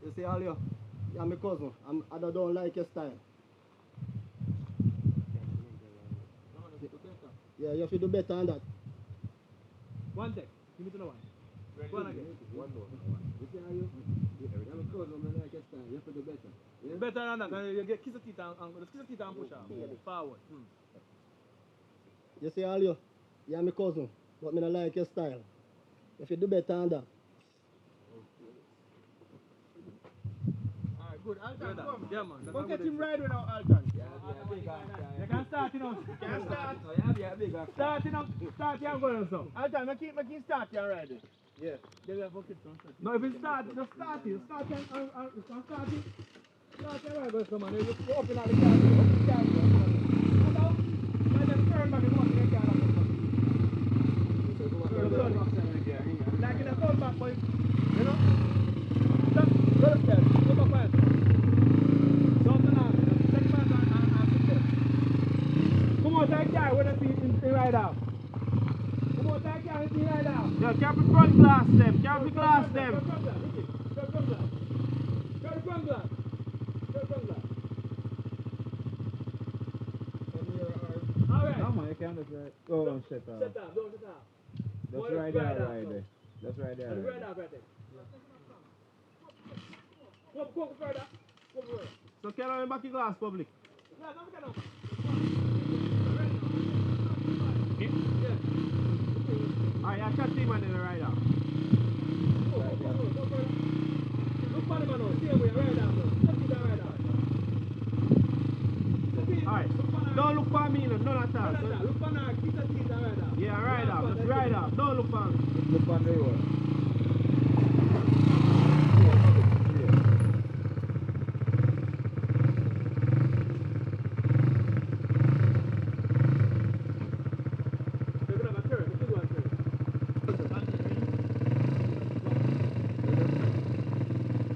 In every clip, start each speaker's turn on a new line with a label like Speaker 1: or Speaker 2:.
Speaker 1: You see all you? You're my cousin. I don't like your style. Yeah, you have to do better than that.
Speaker 2: One take. Give me to the one. Go on again.
Speaker 1: One more. You see how you? You're my cousin. I like your style. You have to do better. Yeah?
Speaker 2: Better than that. And you get kiss the teeth and push out. Forward.
Speaker 1: You see all you? You're my cousin. But I don't like your style. You have to do better than that.
Speaker 2: Good, Alton, come. Yeah, man.
Speaker 3: Go get him right now, Alton.
Speaker 2: You can start, you know.
Speaker 3: You can start.
Speaker 2: Start, you know. Start, you going so.
Speaker 3: Alton, make him start you already.
Speaker 1: Yeah.
Speaker 2: No, if it start, just start it. Start it. You can start it. Start it right, go, come on. You open out the car. Open the car. Come out. And then turn back and go to the car. Like in a turn back point. You know? Stop. Go upstairs. Go back quiet. Something on. Take my hand and sit there. Come on, take care. Where the feet right out. Come on, take care. It's right out.
Speaker 3: Yeah, carry the front glass them. Carry the glass them.
Speaker 2: Alright.
Speaker 3: No man, you can't just right. Oh, don't shut up.
Speaker 2: Shut up, don't shut up.
Speaker 3: That's right there, right there. That's right there.
Speaker 2: Right up, right there. Go further. Go further.
Speaker 3: So can I back the glass public?
Speaker 2: Yeah, don't forget now.
Speaker 3: Alright, I can't see man in the rider.
Speaker 2: Look for the man now. See him where right down.
Speaker 3: Alright, don't look for me, no, none at all.
Speaker 2: Look for now. Keep the teeth right down.
Speaker 3: Yeah, right up, just right up. Don't look for me. Look on the road.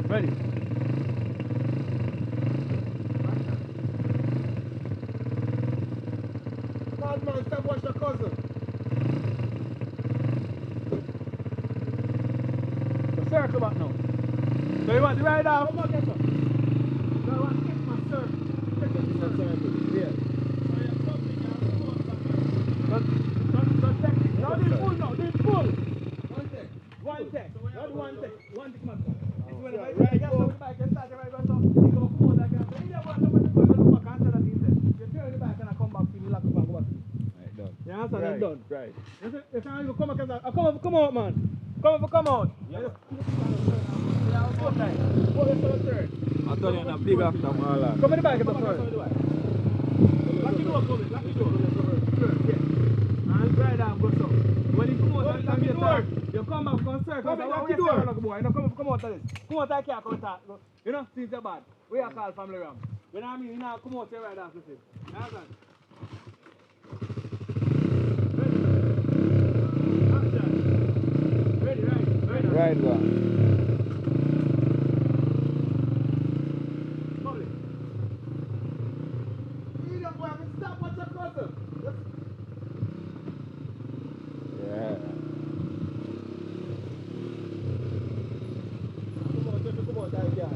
Speaker 3: Ready?
Speaker 1: Bad man, stop watch the cousin.
Speaker 2: So circle back now. So you want to ride out?
Speaker 1: Come on, get up. No, I want to get my circle. Get my circle. Yeah.
Speaker 2: No, this full now. This full.
Speaker 1: One take.
Speaker 2: One take. Not one take. One take, man. It's when the
Speaker 1: Yeah,
Speaker 2: bike
Speaker 1: right,
Speaker 2: gets
Speaker 1: go.
Speaker 2: up the bike and start the ride, so you go come out like that. Then you want somebody to go look back and tell that thing there. You turn the back and I come back to you, lock up and go back.
Speaker 3: Right, done.
Speaker 2: You understand? Right. Done.
Speaker 3: Right.
Speaker 2: You can't even come back and come out, man. Come out. Yeah.
Speaker 3: I'll tell you in a big after my life.
Speaker 2: Come in the back of the first. Lock the door, come in. Lock the door. And right down, go so. When you come out and come here, you come back, come circle. Lock the door. You know, come out of this. Come out of here, come out. You know, things are bad. We are called family ram. You know what I mean? You know, come out here right after this. You understand? Ready? Ready,
Speaker 3: Right one.
Speaker 1: Stop watch the cousin.
Speaker 3: Yeah.
Speaker 1: Come on, take care.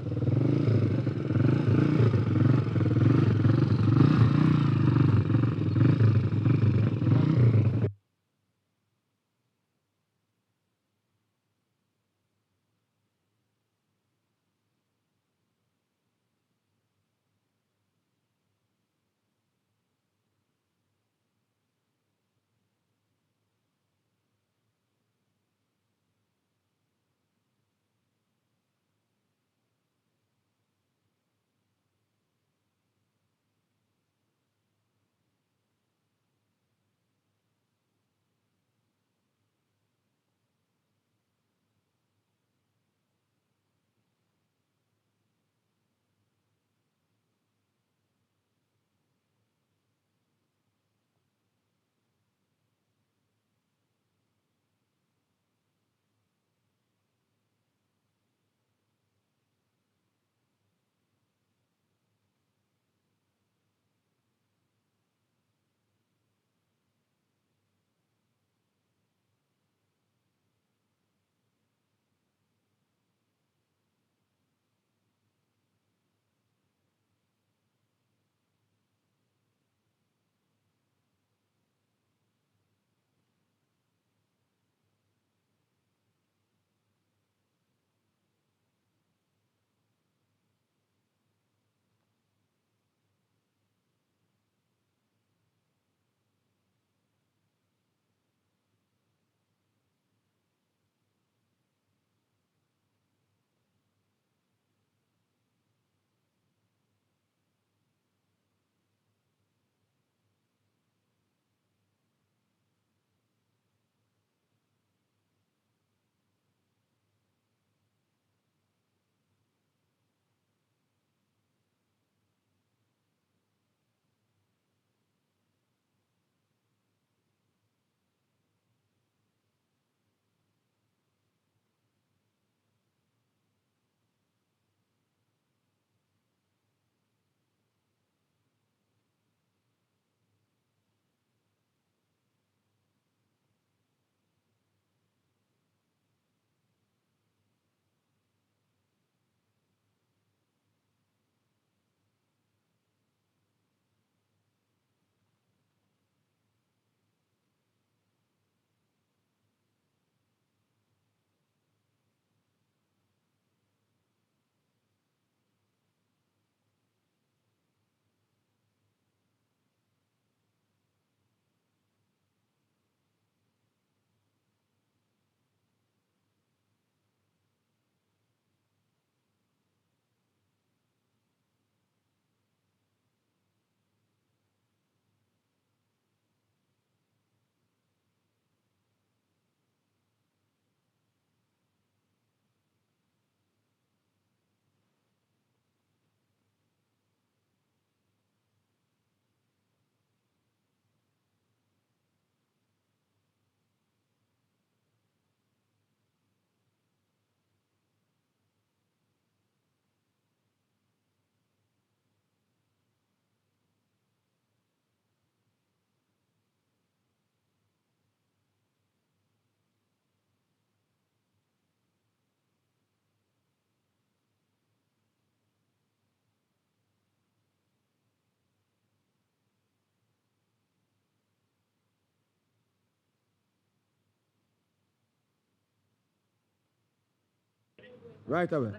Speaker 4: Right away.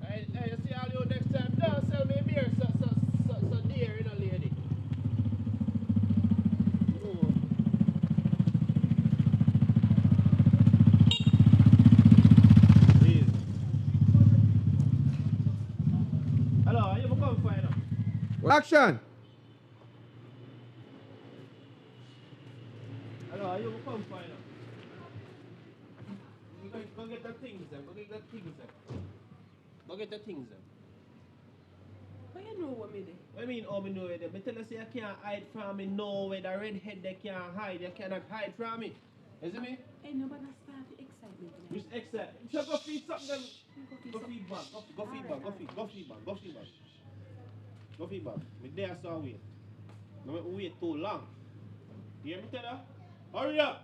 Speaker 2: Hey, you see all you next time. Don't sell me beer, so dear, you know, lady. Oh. Please. Hello, you come find out.
Speaker 4: Action!
Speaker 2: Hello, you come find out. Go get the things then. Go get the things then. Go get the things then.
Speaker 5: But you know what me do?
Speaker 2: What do you mean, oh, me know it? Me tell you, say you can't hide from me. No way, the redhead they can't hide. You cannot hide from me. You see me?
Speaker 5: Hey, nobody start the excitement.
Speaker 2: Which except. So go feed something then. Go
Speaker 5: Go
Speaker 2: feed back. Go feed back. Go feed back. Go feed back. Go feed back. Me there so wait. No make me wait too long. You hear me tell her? Hurry up!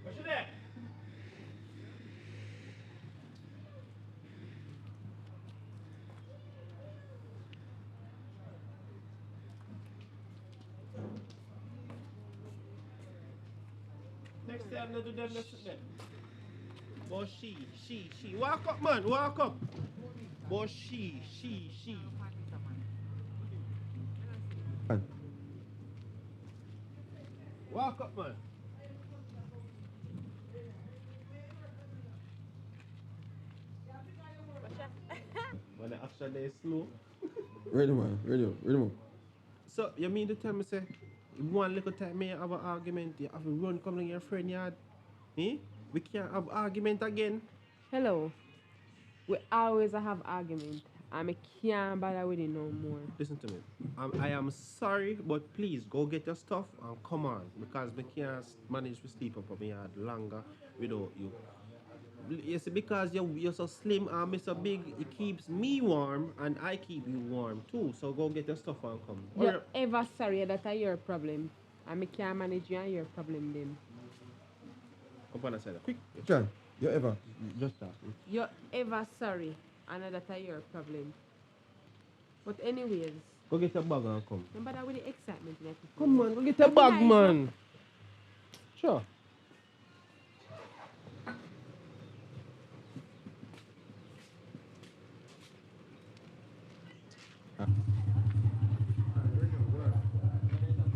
Speaker 2: What's your there? Next time they do them, they sit there. But she. Walk up, man, walk up. But she. Walk up, man. When the action there is slow.
Speaker 4: Ready man.
Speaker 2: So, you mean to tell me, say, one little time may have an argument, you have to run come to your friend yard? Eh? We can't have argument again.
Speaker 5: Hello. We always have argument. I can't bother with it no more.
Speaker 2: Listen to me. I am sorry, but please go get your stuff and come on. Because we can't manage to sleep up on my yard longer without you. You see, because you're so slim and me so big, it keeps me warm and I keep you warm too. So go get your stuff and come.
Speaker 5: You're ever sorry that your problem. I can't manage you and your problem then.
Speaker 2: Come on, I said quick.
Speaker 4: Action! You ever?
Speaker 2: Just start.
Speaker 5: You're ever sorry and that your problem. But anyways,
Speaker 2: Go get your bag and come.
Speaker 5: no bother with the excitement.
Speaker 2: Come on, go get your bag,
Speaker 5: nice,
Speaker 2: man. Sure.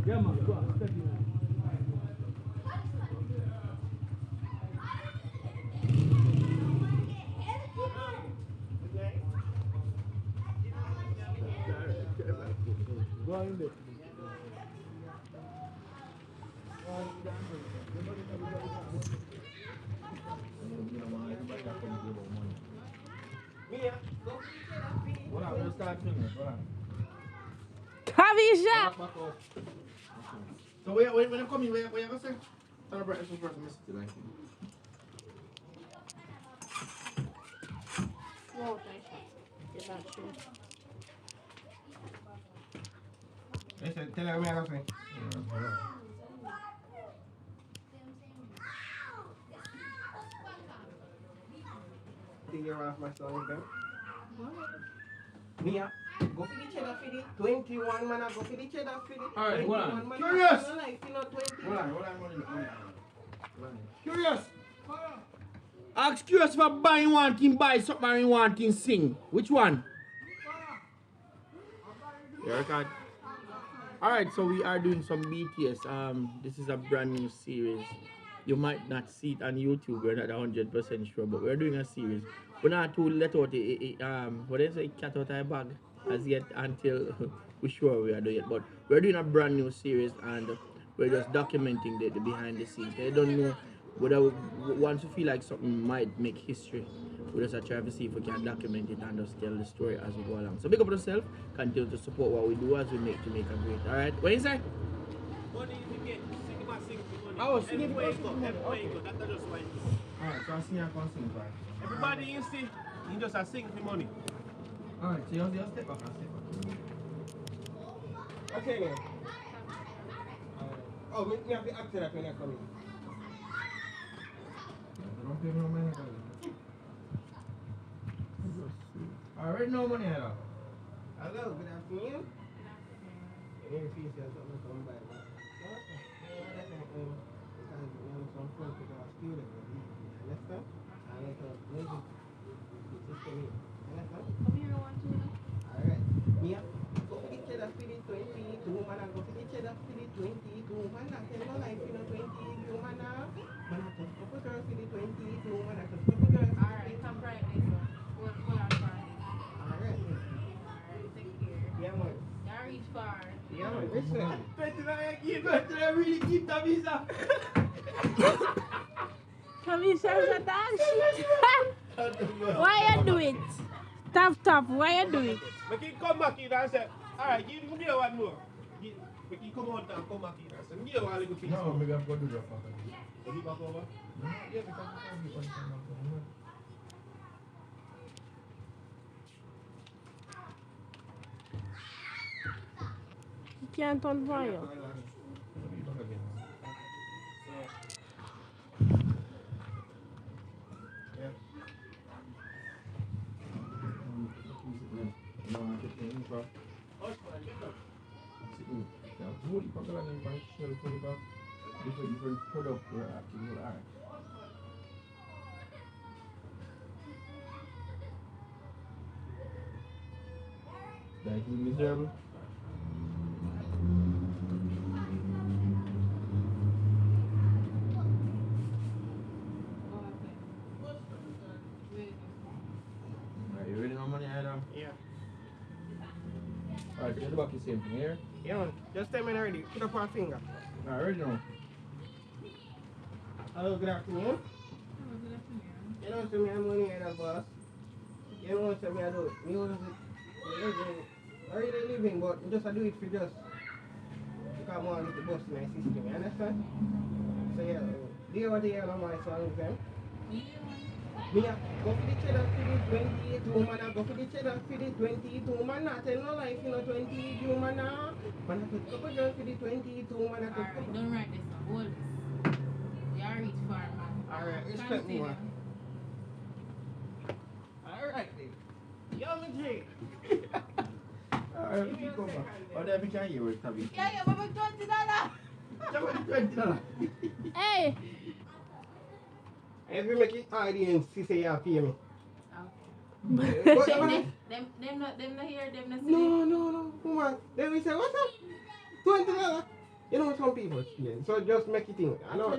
Speaker 2: Yeah, man. Go on. Go in there.
Speaker 5: Kavisha!
Speaker 2: So when you come in, where you go say? Tell the breakfast first, miss.
Speaker 5: Whoa, you're not sure.
Speaker 2: Listen, tell her where I go say. Think you're off my song, okay? Mia, go for the cheddar for the 21 man, go for the cheddar for the.
Speaker 3: Alright, hold on.
Speaker 2: Curious!
Speaker 3: Hold on.
Speaker 2: Curious! Ask Curious for buying one thing, buy something and one thing, sing. Which one? Yeah, record. Alright, so we are doing some BTS. This is a brand new series. You might not see it on YouTube, we're not 100% sure, but we're doing a series. We're not to let out what is it, cat out of a bag as yet until we're sure we are doing it. But we're doing a brand new series and we're just documenting the behind the scenes. I don't know whether once we feel like something might make history, we just try to see if we can document it and just tell the story as we go along. So big up yourself, continue to support what we do as we make Jamaica great. Alright, what is that? Money is again, sing. Oh, singing because of money. Okay.
Speaker 3: That's just why.
Speaker 2: Alright, so I sing a constant part.
Speaker 3: Everybody you see, you just a sing for money.
Speaker 2: Alright, so you step back and step back.
Speaker 1: Okay, man. Oh, we have to act that when I come in.
Speaker 2: Don't pay me no money. Alright, no money at all.
Speaker 1: Hello, good afternoon. Any fees you have to come by, man. Because we have some friends who are students, you understand? And it's a music system here. You understand?
Speaker 5: Come here, I want to.
Speaker 1: Alright. Yeah. Go for the cheddar for the 22, man. Go for the cheddar for the 22, man. I tell no life, you know, 22, man. Man, I just couple girls for the 22, man. I just couple girls.
Speaker 5: Alright, come right this one. Hold on for me.
Speaker 1: Alright.
Speaker 5: Alright, take care.
Speaker 1: Yeah, man.
Speaker 5: Y'all reach far.
Speaker 1: Yeah, man. Listen.
Speaker 2: I really keep the visa.
Speaker 6: Commissioners a dog shit. Why you do it? Tough. Why you do it?
Speaker 3: Make it come back in and say, alright, give me one more. Make it come out and come back in and say, give me one little piece.
Speaker 2: No, maybe I'm going to do that.
Speaker 3: Is he back over?
Speaker 2: Yeah, because I'm going to do
Speaker 6: You can't turn for you.
Speaker 2: Different product we're actually alright. Like you miserable. Are you ready no money either?
Speaker 1: Yeah.
Speaker 2: Alright, get the back the same thing here.
Speaker 1: Yeah, man. Just tell me already. Put up one finger.
Speaker 2: Alright, ready now.
Speaker 1: Hello, good afternoon. You know, so me I'm money at the boss. You know, so me I do music, living. I really living, but just I do it for just because I want to get the bus in my system. You understand? So yeah, do you want to hear my song then? Me a go for the cheddar for the 22 man. I go for the cheddar for the 22 man. I tell no life, you know, 22 man. Man, I take couple girls for the 22 man. I take
Speaker 5: Alright,
Speaker 1: couple.
Speaker 5: don't write this down. Hold this. Y'all reach far, man.
Speaker 1: Alright, respect me,
Speaker 5: Continue.
Speaker 1: man. Alright, then. Yo, G.
Speaker 2: Alright, we come back. Oh, then we can hear it, Tabi.
Speaker 5: Yeah, but $20.
Speaker 6: Hey,
Speaker 1: If you make it audience, she say you pay me.
Speaker 5: Them not here, them not see.
Speaker 1: No, woman. Then we say, what's up? $20. You know some people steal, so just make it in. I know.
Speaker 5: $20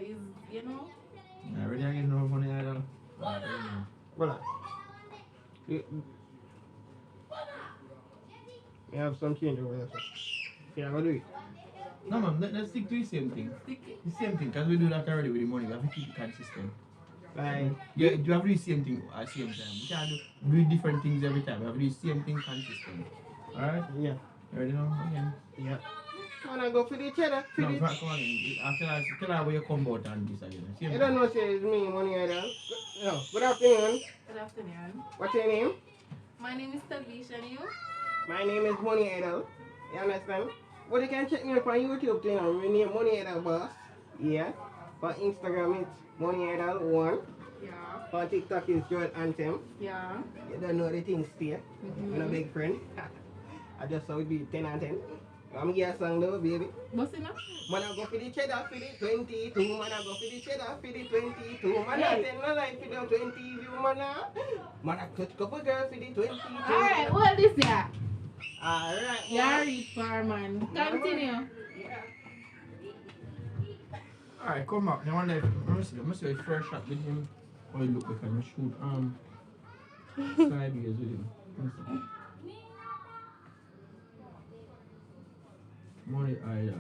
Speaker 5: is, you know.
Speaker 2: I already get no money either.
Speaker 1: Voilà. You have some change over there, so. Yeah, I'm gonna do it.
Speaker 2: No, man, let's stick to the same thing. The same thing, because we do that already with the money. We have to keep it consistent.
Speaker 1: Like,
Speaker 2: Yeah, you have to do the same thing at the same time. We can't do different things every time. We have to do the same thing consistent. Alright?
Speaker 1: yeah.
Speaker 2: You already know? Again.
Speaker 1: Yeah. Man, I go for the cheddar. For
Speaker 2: No,
Speaker 1: the...
Speaker 2: Frank, come on in. Tell her where you come out and this again. Same
Speaker 1: You don't know, say it's me, money either. No. Good afternoon.
Speaker 5: Good afternoon.
Speaker 1: What's your name?
Speaker 5: My name is Tavish, and you?
Speaker 1: My name is Money Idol. You understand? But you can check me up on YouTube too, you know. My name Money Idol Boss. Yeah. For Instagram it's Money Idol 1.
Speaker 5: Yeah.
Speaker 1: For TikTok is Joel Anthem.
Speaker 5: Yeah.
Speaker 1: You don't know the things still. I'm a big friend. I just saw it be 10 and 10. I'm here song though, baby.
Speaker 5: What's it now?
Speaker 1: Man, I go for the cheddar for the 22. Man, I go for the cheddar for the 22. Man, I tell no lie for the 20 view, man. Man, I cut couple girls for the 22.
Speaker 5: Alright, hold this here.
Speaker 1: Alright.
Speaker 5: Y'all reach far, man. Continue.
Speaker 2: Alright, come back. Now, let me see the first shot with him. How he look like I shoot sideways with him. Let me see. Money Idol.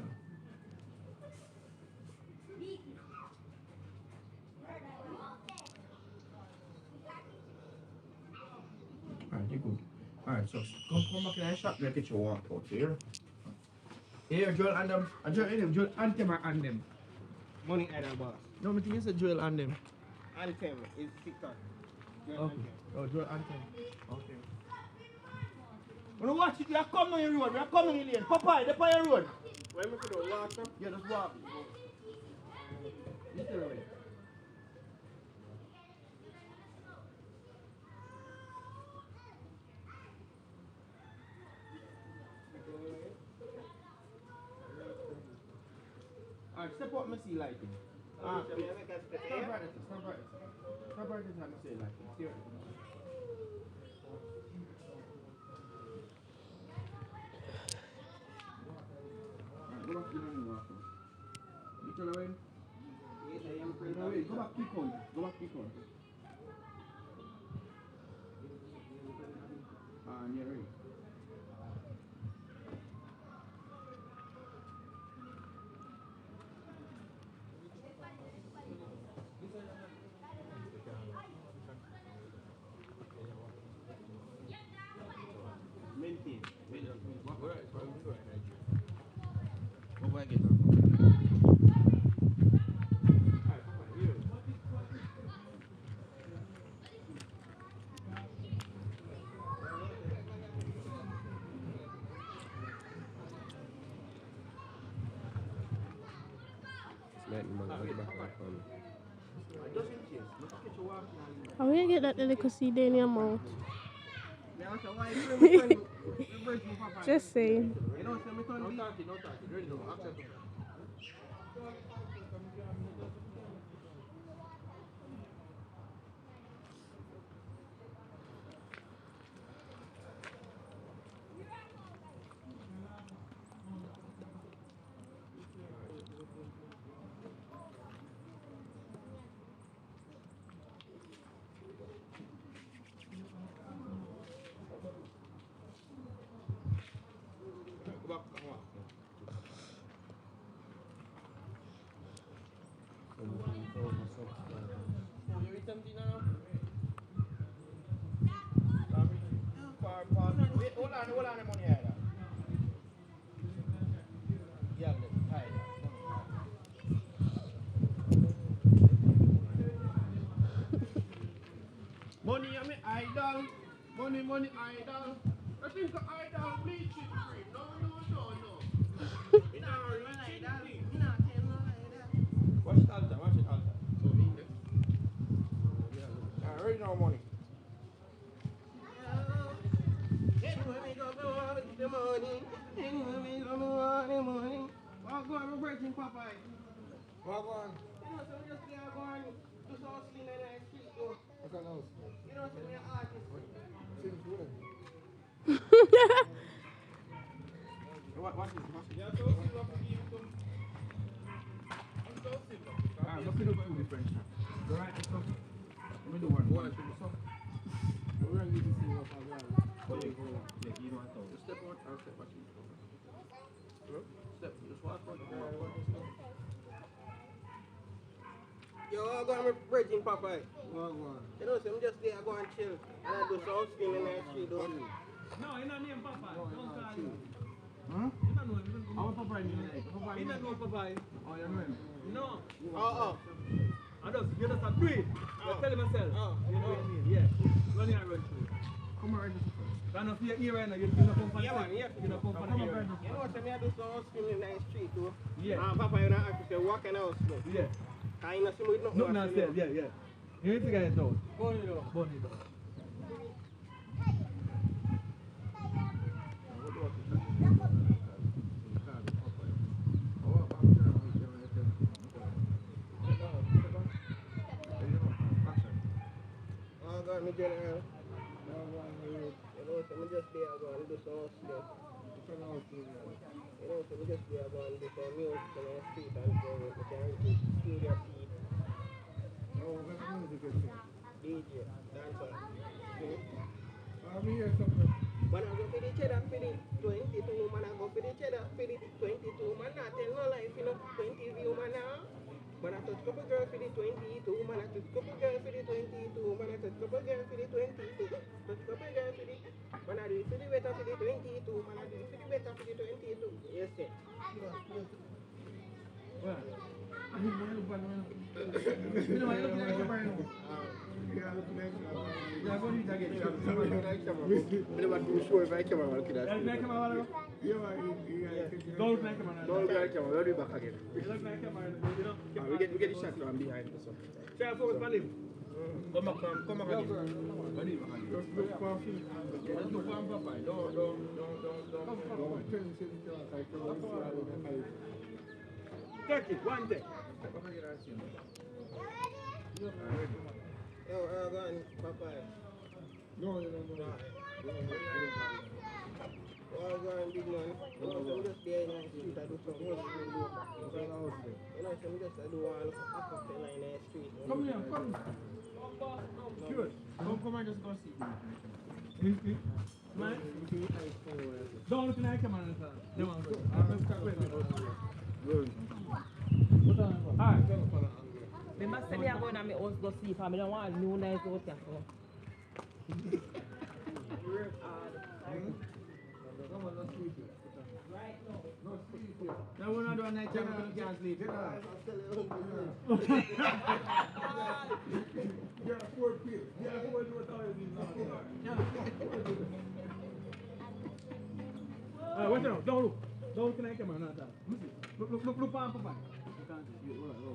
Speaker 2: Alright, you good. Alright, so come back in the shop, make it your walk out here. Yeah, Joel and them. Joel and them and them.
Speaker 1: Money either boss.
Speaker 2: No, I think you said Joel and them.
Speaker 1: Anthem is TikTok.
Speaker 2: Okay. Oh, Joel and them. Okay. When you watch it, you are coming on your road. We are coming in lane. Popeye, they're on your road.
Speaker 1: Where me could walk up?
Speaker 2: Yeah, just walk. You still away. Alright, step up and see lighting. Stop right there. Stop right there. Stop right there and see lighting. See right there. Go back to the walk. You turn away?
Speaker 1: Yes, I am afraid
Speaker 2: Turn
Speaker 1: of
Speaker 2: away.
Speaker 1: it.
Speaker 2: Go back to the corner. Go back to the corner. And you're ready.
Speaker 1: Maintain.
Speaker 2: What do I get?
Speaker 6: How you get that little seed in your mouth? Just saying.
Speaker 1: You don't see me turn
Speaker 2: No
Speaker 1: beat.
Speaker 2: talking. Ready now. Action. Go back. Come on. You eat something now? Wait, hold on, money here. Yeah, let's tie it. Money, I mean, idol. Money, idol. I think the idol bleach it free. No. Watch it, Alta. So, right now, money.
Speaker 1: Anywhere we go, we want the money. Anywhere we go, we want the money. Walk on, we're breaking Popeye.
Speaker 2: Walk on.
Speaker 1: You know, so we just can't go and do some sling in the street, though.
Speaker 2: What's that else?
Speaker 1: You know, so we're artists.
Speaker 2: Since when? Watch this.
Speaker 3: Yeah, so silver for you too. I'm so silver.
Speaker 2: Alright, let's do two different shots. Go right and stuff. Let me do one. Go right and stuff. We're going to use this silver for that.
Speaker 3: You know what I
Speaker 2: Just step out and step back. Step. Just walk out.
Speaker 1: Yo, I go and breaking Popeye.
Speaker 2: Walk on.
Speaker 1: You know, so I'm just there, I go and chill. And I do some sling in the street, though.
Speaker 7: No, you're not named Papa. Don't call you.
Speaker 2: Huh?
Speaker 7: You don't know him.
Speaker 2: I want Popeye name. Popeye
Speaker 7: You
Speaker 2: name.
Speaker 7: don't know Papa.
Speaker 2: Oh, you know him?
Speaker 7: No.
Speaker 1: Oh.
Speaker 7: You just have to do it. Just tell him myself.
Speaker 1: Oh.
Speaker 7: You know what I mean? Yeah. Run here and run through.
Speaker 2: Come on, right this first.
Speaker 7: Run up here right now. You don't come for the
Speaker 1: Yeah, man, yeah.
Speaker 7: You don't come for the
Speaker 2: Come on,
Speaker 7: ear.
Speaker 2: right
Speaker 1: You know what, so me I do some sling in the street, though.
Speaker 7: Yeah.
Speaker 1: And Papa, you don't have to say, walk in the house, no.
Speaker 7: Yeah.
Speaker 1: Because you know, see me with nothing.
Speaker 7: Nothing else there. Yeah. You need to get it down.
Speaker 1: Burn it up.
Speaker 7: Burn it down.
Speaker 1: Oh, God, me general. You know, so me just there, I go and do some sling. You know, so we just there, I go and do some music in the street and go with the charity, steal their feet. DJ, dancer. When I go for the cheddar for the 22, man, I go for the cheddar for the 22, man, not tell no life, you know, 20 view, man, now. Man, I touch couple girls for the 22, man, I touch couple girls for the 22, man, I touch couple girls for the 22, touch couple girls for the, man, I do it for the better for the 22, man, I do it for the better for the 22. Yes, sir.
Speaker 3: We get the shot from behind.
Speaker 7: Try to focus on him.
Speaker 3: Come back again.
Speaker 7: Just look for him. Just look for him, Papa. Don't. Take it, one take.
Speaker 1: Yo, go on, Papa.
Speaker 7: No.
Speaker 1: Well, go on, big man. So we just behind the street, I do some work. You know, so we just do all after the line in the street.
Speaker 7: Come here, come. Good. Come and just go see. Man, don't look in the camera. No one good. Alright.
Speaker 5: Remember, say me are going to my house to see if I don't want a new nice out here.
Speaker 7: Now we're not doing night time, we can't sleep. You're a fourth pill. Yeah, who will do it all of these now? Wait a minute, don't look. Don't look in the camera, not that. Look on Papa.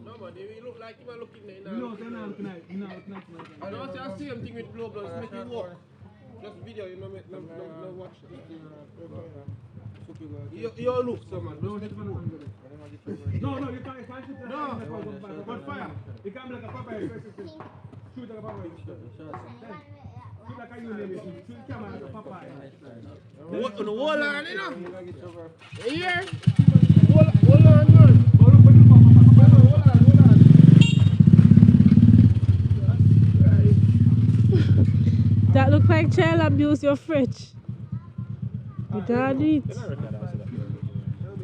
Speaker 3: No, but they look like you are looking there.
Speaker 7: No, they're not looking at it. You're not looking at it.
Speaker 3: I don't see the same thing with blow blood. It's make you walk. Just video, you know, no watch. You look, so man.
Speaker 7: No, you can't shoot that.
Speaker 3: No, but fire.
Speaker 7: You can't be like a Papa. Shoot like a Papa. Shoot like a you name it. Shoot the camera like a Papa.
Speaker 3: What on the wall line, you know? Here. Hold on, man.
Speaker 6: That look like child abuse, you're French. You can't do it.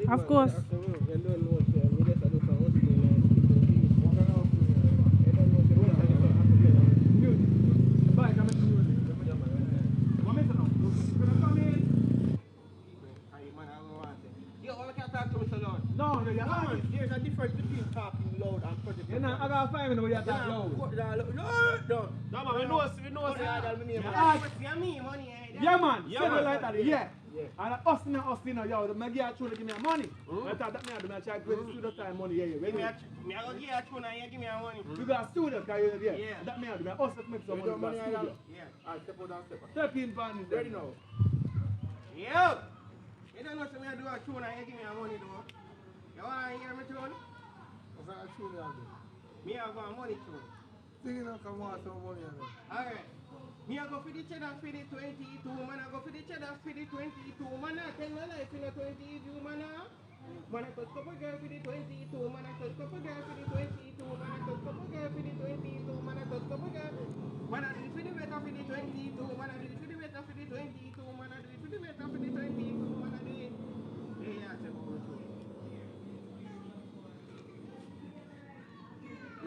Speaker 6: Of course.
Speaker 7: No, you're not.
Speaker 1: There's a difference between talking loud and projecting.
Speaker 7: You're not. I got 5 minutes, but you're talking loud.
Speaker 3: No, man, we know.
Speaker 7: Yeah, man. Yeah, like that. Yeah. And us now, yo, my girl trying to give me money. I thought that me I do my check with studio time money. Yeah.
Speaker 1: Me I go give you a tune and you give me a money.
Speaker 7: You got studio, yeah. That me I do my us make some money.
Speaker 1: money
Speaker 7: Studio.
Speaker 1: Yeah.
Speaker 7: Alright, step out and step. Step in, Van. Ready now.
Speaker 1: Yo! You don't know so me I do a tune and you give me a money though. You want to hear me tune?
Speaker 7: What's that tune you do?
Speaker 1: Me I go a money tune.
Speaker 7: Singing up come on some money.
Speaker 1: Alright. Me I go for the cheddar for the 22 man. I go for the cheddar for the 22 man. I tell my life in the 22 man. Man I touch couple girl for the 22 man. I touch couple girl for the 22 man. I touch couple girl for the 22 man. I touch couple girl. Man I do it for the better for the 22 man. I do it for the better for the 22 man. I do it for the better for the 22 man. I do it. Yeah, I said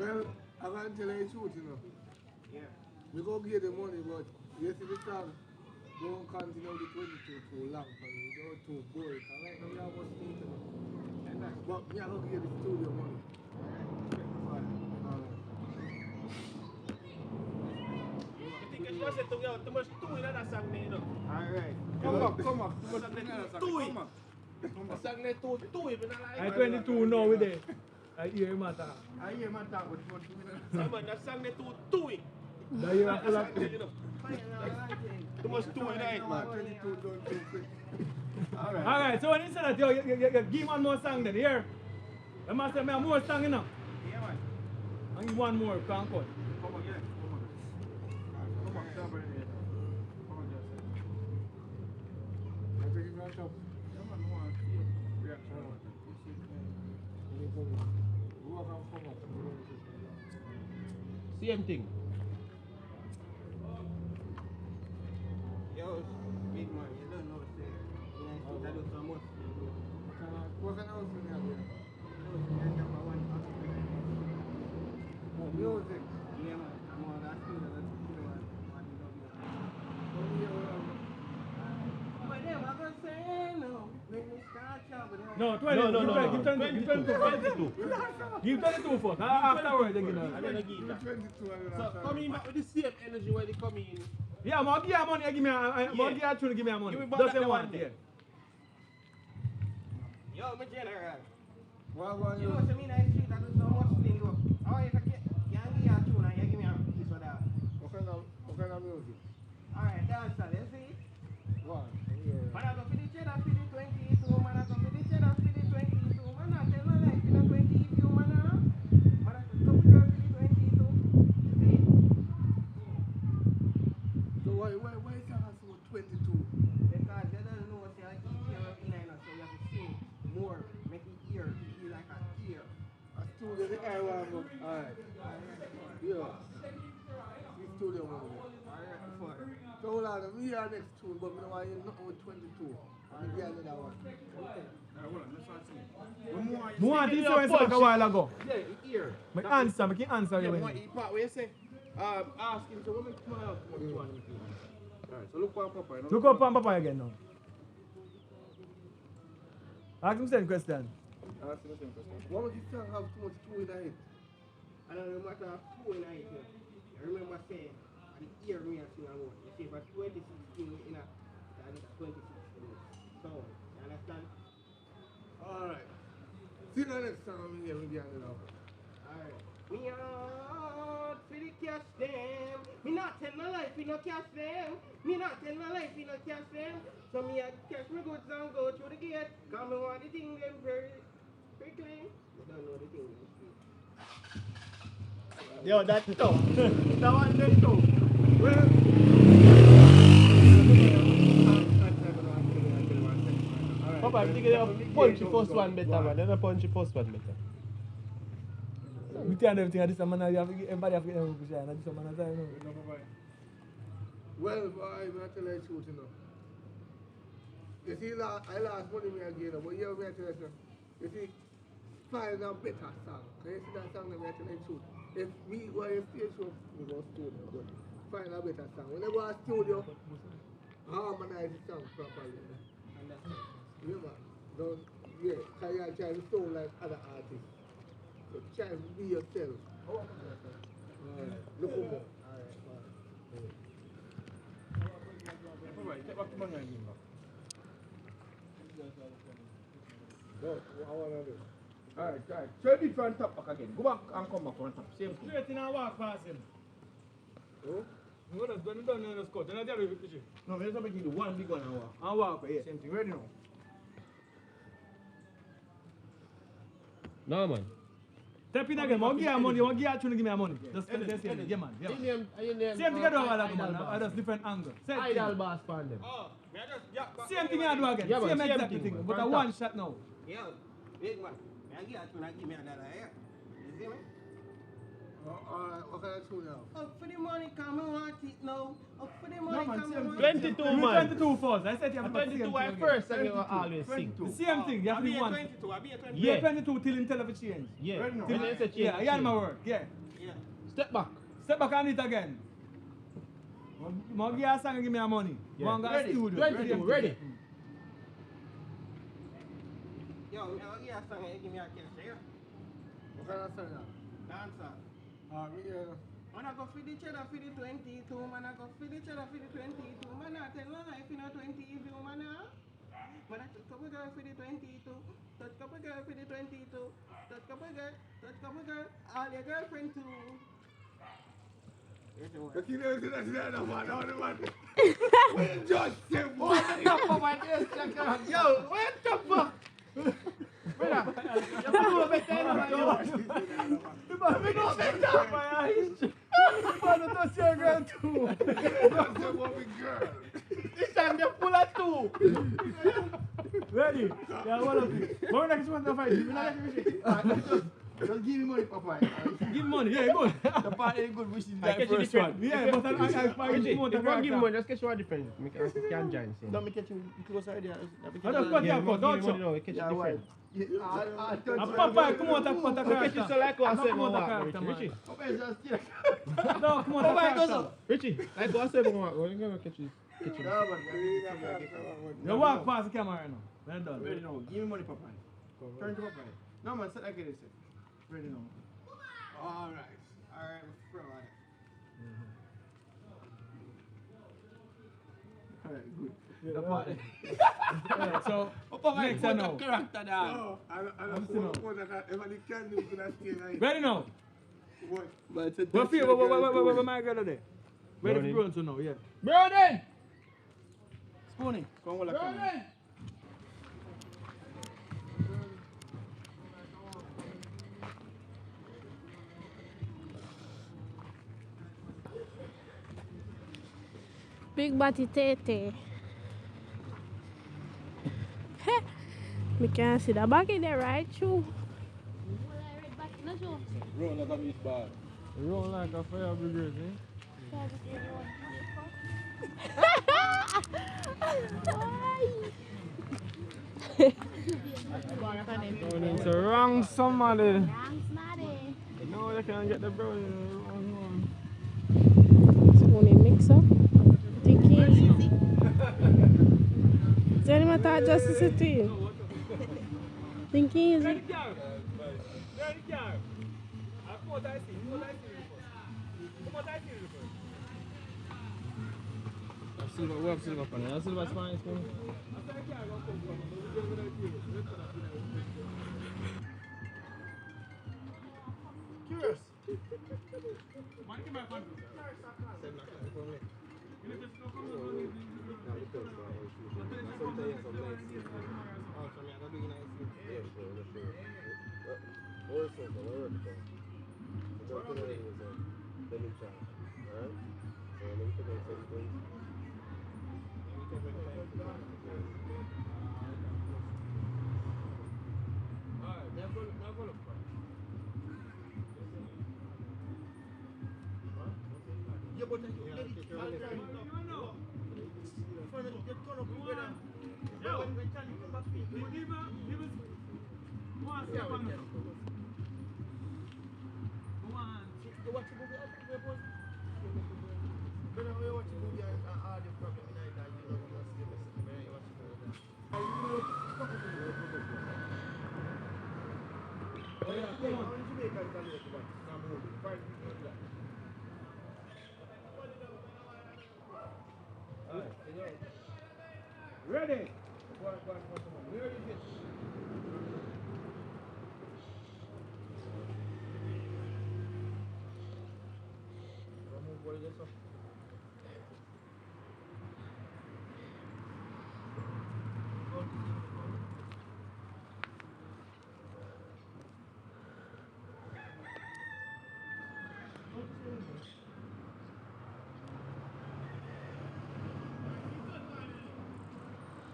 Speaker 7: Well, I can't tell you the truth, you know.
Speaker 1: yeah.
Speaker 7: We go get the money, but you see the song, don't continue the 22 too long for me. Don't too boring. I like them, you have to stay to them. But me, I go get the studio money.
Speaker 3: I think you said too much two in that song, you know.
Speaker 1: Alright.
Speaker 7: Come on. Come on.
Speaker 3: The song they two even
Speaker 7: I 22 now with it. I hear him attack.
Speaker 1: I hear my talk with one.
Speaker 3: Simon, that song they two in.
Speaker 7: Now you have to like
Speaker 3: Too much two in that, man.
Speaker 7: Alright, so when you say that, you give one more song then, here. You must say, I have more song enough.
Speaker 1: Yeah, man.
Speaker 7: I give one more, can't cut.
Speaker 1: Come on, yeah. Come on, stop right here. Come on, just
Speaker 7: I take it back up.
Speaker 1: come on, come on. Yeah,
Speaker 3: Same thing.
Speaker 1: Yo, big man, you don't know say. You know, I do so much.
Speaker 7: What kind of house you have here? Music.
Speaker 1: Yeah, man. I'm on that too. But then I'm gonna say no. When we start trouble,
Speaker 2: No, 20.
Speaker 3: No,
Speaker 2: Give 22.
Speaker 3: 22.
Speaker 2: Give 22 first. Afterwards, they give it.
Speaker 3: I'm gonna give that.
Speaker 7: 22 and
Speaker 3: So coming back with the same energy when they come in.
Speaker 2: Yeah, I'll give you money. Give me a tune. Give me money.
Speaker 3: Give me back
Speaker 2: Just
Speaker 3: that
Speaker 2: say
Speaker 3: one
Speaker 2: one.
Speaker 3: there.
Speaker 2: Yeah.
Speaker 1: Yo, my general.
Speaker 7: Well,
Speaker 1: You know what I mean? I see that there's so much thing up. Oh, you can get, you can give me a tune and you give me a piece of that.
Speaker 7: what kind of music?
Speaker 1: Alright, dance, let's see.
Speaker 7: One.
Speaker 1: Man, I go for the cheddar for the 22, man, I go for the cheddar for the 22, man, I tell no life in a 20 if you, man, man, I go for the 22. You see?
Speaker 7: So why is that so 22?
Speaker 1: Because they don't know what they are eating or in, so you have to sing more, make it ear, feel like an ear.
Speaker 7: A studio, the air one. Alright. Yeah. The studio one.
Speaker 1: Alright, before.
Speaker 7: So hold on, we are next tune, but we don't want you nothing with 22. And we get another one.
Speaker 2: More want this one spoke a while ago.
Speaker 3: Yeah, ear.
Speaker 2: Make answer. Make him answer.
Speaker 3: Yeah,
Speaker 2: You
Speaker 3: what part where you say? Ask him, so what make come out? What you want him to do? Alright, so look for Papa.
Speaker 2: Look up on Papa again now. Ask him same question.
Speaker 3: Ask him the same question.
Speaker 7: Why would this song have too much two in it?
Speaker 1: I don't know matter who in it. I remember saying, the ear me and sing alone. You see, for 2016 in a, that is 2016. So, you understand?
Speaker 7: Alright. See the next song we hear, we get another one.
Speaker 1: Alright. Me out for the cash them. Me not tell no life, we no cash them. Me not tell no life, we no cash them. So me a cash me goods and go through the gate. Cause me want the thing them very quickly. You don't know the thing them sweet.
Speaker 3: Yo, that's tough. That one that's tough.
Speaker 7: Well,
Speaker 3: Papa, I think they punch the first one better, man. They don't punch the first one better.
Speaker 2: We tell everything. This man, everybody have to get them push. And this man,
Speaker 7: well, boy, I'm not telling you the truth, you know. You see, I lost money me again, but you have to tell you, you see, find a better song. Can you see that song that I'm telling you the truth? If we go to stage show, we go to studio, but find a better song. When they go to studio, harmonize the song properly. Yeah, man. Don't, yeah, because you're trying to sound like other artists. So try to be yourself. Look over.
Speaker 2: Take back the money and give him back.
Speaker 7: No, I want to do.
Speaker 3: Alright. Show it from top back again. Go back and come back from top. Same thing.
Speaker 2: Straight in and walk past him.
Speaker 7: Oh?
Speaker 2: You don't know the score. You're not there with the
Speaker 3: No, we're just making the one big one and walk.
Speaker 2: and walk, yeah.
Speaker 3: Same thing. Ready now? No, man.
Speaker 2: Step in again. I'll give you money. I'll give you tune to give me money. Just tell them same thing. Yeah, man. Yeah, man. Same thing I do all that, man. I just different angle. Same
Speaker 3: Idol
Speaker 2: thing.
Speaker 3: boss for them.
Speaker 1: Oh, me I just, yeah,
Speaker 2: Same thing I do again.
Speaker 3: Yeah, man,
Speaker 2: Same
Speaker 3: same
Speaker 2: exact
Speaker 3: thing,
Speaker 2: thing.
Speaker 3: man.
Speaker 2: But a
Speaker 3: Front
Speaker 2: one
Speaker 3: top.
Speaker 2: shot now.
Speaker 1: Yo, big man. Me I give you a tune, I give me another here. You see me?
Speaker 7: Alright, what can I do now?
Speaker 1: Up for the money, come and want it now. Up for the money,
Speaker 2: No, man,
Speaker 1: come
Speaker 2: same
Speaker 1: and want
Speaker 2: thing.
Speaker 1: it.
Speaker 3: 22,
Speaker 2: You
Speaker 3: man.
Speaker 2: 22 first. I said you have to put the
Speaker 3: 22
Speaker 2: same
Speaker 3: I
Speaker 2: thing
Speaker 3: first,
Speaker 2: again.
Speaker 3: and you always sing.
Speaker 2: The same thing. You have
Speaker 1: I'll
Speaker 2: to
Speaker 1: be
Speaker 2: be
Speaker 1: a
Speaker 2: one.
Speaker 1: 22, I'll be a 22.
Speaker 2: You
Speaker 3: Yeah.
Speaker 2: 22 till until every change.
Speaker 3: Yeah.
Speaker 7: Ready now?
Speaker 3: Till they say change,
Speaker 2: Yeah, I got
Speaker 3: change.
Speaker 2: my word. Yeah.
Speaker 1: Yeah.
Speaker 3: Step back.
Speaker 2: Step back on it again. I'll give you a song and give me a money.
Speaker 3: Yeah.
Speaker 2: Go and go to
Speaker 3: Ready.
Speaker 2: studio.
Speaker 3: 22, ready.
Speaker 1: Yo, me I'll give you a song and you give me a cash here.
Speaker 7: What can I say now?
Speaker 1: Dancer.
Speaker 7: We hear
Speaker 1: Man, I go for the cheddar for the 22, man, I go for the cheddar for the 22, man, I tell no life in a 20 if you, man, man, I touch couple girl for the 22, touch couple girl for the 22, touch couple girl, all your girlfriend too. Here's the word.
Speaker 7: the kid is in the man, all the man. Just say what?
Speaker 3: Yo, where the fuck? Brother, you know better than you. You know better.
Speaker 2: You want to touch your girl too.
Speaker 7: Just say what we girl.
Speaker 3: This time they pull a two.
Speaker 2: Ready? Yeah, one of you. But we're not going to fight. We're not going to
Speaker 7: Just give me money, Papa.
Speaker 2: give money. Yeah, good.
Speaker 3: The part ain't good, which is
Speaker 2: I catch you different. Yeah, but I
Speaker 3: Richie,
Speaker 2: want
Speaker 3: if
Speaker 2: to
Speaker 3: you give me money, just catch you a different. Make us can join. Don't make it close idea.
Speaker 2: I just cut your cut, don't you?
Speaker 3: No, we catch it different.
Speaker 2: And Papa, come on, come on,
Speaker 3: We catch it so like I said,
Speaker 2: come on,
Speaker 3: no
Speaker 2: character,
Speaker 3: walk, Richie.
Speaker 2: man. No, come on,
Speaker 3: Papa, it
Speaker 2: character.
Speaker 3: goes up. Richie, like I said, no walk. We're gonna catch you.
Speaker 2: You walk past the camera right now. Well done.
Speaker 3: Ready now. Give me money, Papa.
Speaker 1: Turn it up, right? No, man, set like this. Ready now. Alright. Alright, bro. Alright, good. The part.
Speaker 2: So, next time now.
Speaker 1: Character down.
Speaker 7: No, I don't know what I ever can do to that stay like.
Speaker 2: Ready now?
Speaker 7: What?
Speaker 1: But it's a
Speaker 2: What feel? What my girl there? Ready for growing to know, yeah. Browning!
Speaker 1: Spooning. Come on,
Speaker 2: Browning!
Speaker 6: Big body tete. Me can't see the back in there, right? True.
Speaker 2: Roll like a meatball. Roll like a fire brigade, eh? It's a wrong somebody. No, they can't get the brownie in the wrong one.
Speaker 6: Spooning mix up. Thinking. Tell him I thought just to sit to you. Thinking is it?
Speaker 2: Silver pan. Silver spine spoon.
Speaker 1: Curious.
Speaker 2: Ready?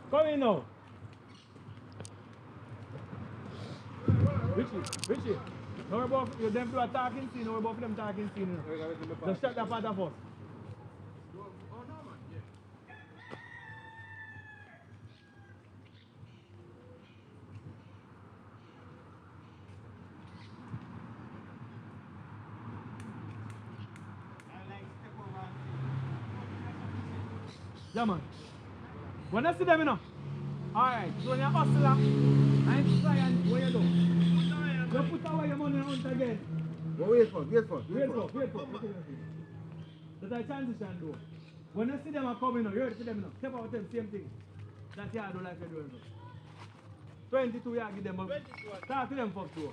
Speaker 2: Come in now. Richie. Now we're about them two are talking scene, now we're about them talking scene. Just shut that part of us. Yeah, man. When I see them, you know. Alright, so when you're hustler, I'm trying, what you do? You put away your money on again.
Speaker 1: Wait for.
Speaker 2: Wait for. That's a transition though. When you see them are coming, you heard to them, step out them, same thing. That's how I do like you're doing. 22 years, give them a... Talk to them for sure.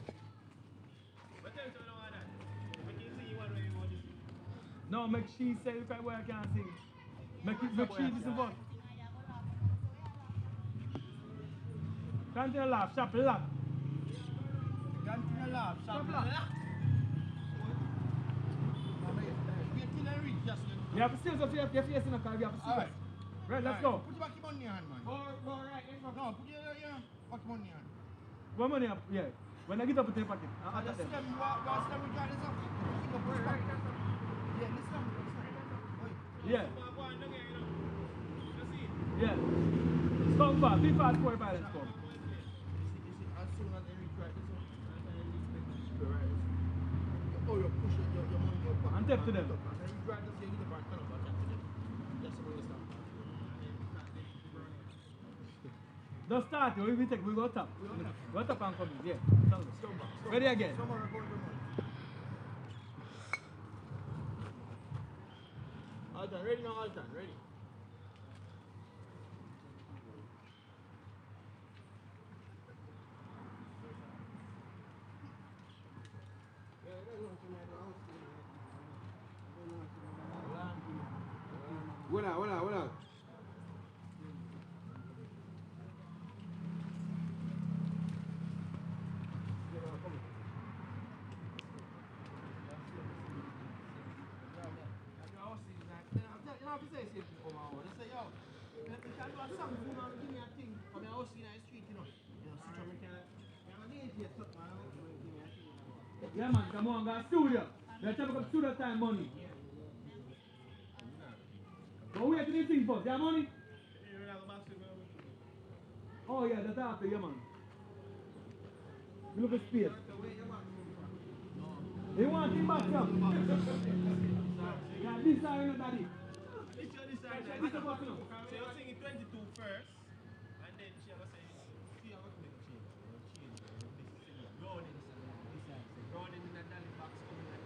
Speaker 2: No, make she say if I can't sing. Make she listen for. Continue laugh, sharp laugh. You have to see yourself, you have to face in the car, you have to see.
Speaker 1: Alright.
Speaker 2: Right, let's go.
Speaker 1: Put your back money on, man.
Speaker 2: Alright, let's go.
Speaker 1: No, put your back money on.
Speaker 2: What money up? Yeah. When I get up with your pocket, I'll attack them. Yeah. Yeah. Come fast, be fast for violence come. And take to them. Just start. We take. We go top. Go top and come in. Yeah. Ready again. Alton, ready now, Alton, ready.
Speaker 4: What out?
Speaker 2: Yeah, man, come on, guys, studio. Let's have a studio time money. Go wait till this thing first. Yeah, money? Oh, yeah, that's after, yeah, man. Look at space. They want him back up. Yeah, this side, you know, daddy.
Speaker 3: This side. So you're singing 22 first, and then she ever say, see how much make change. Rolling in the dolly box coming like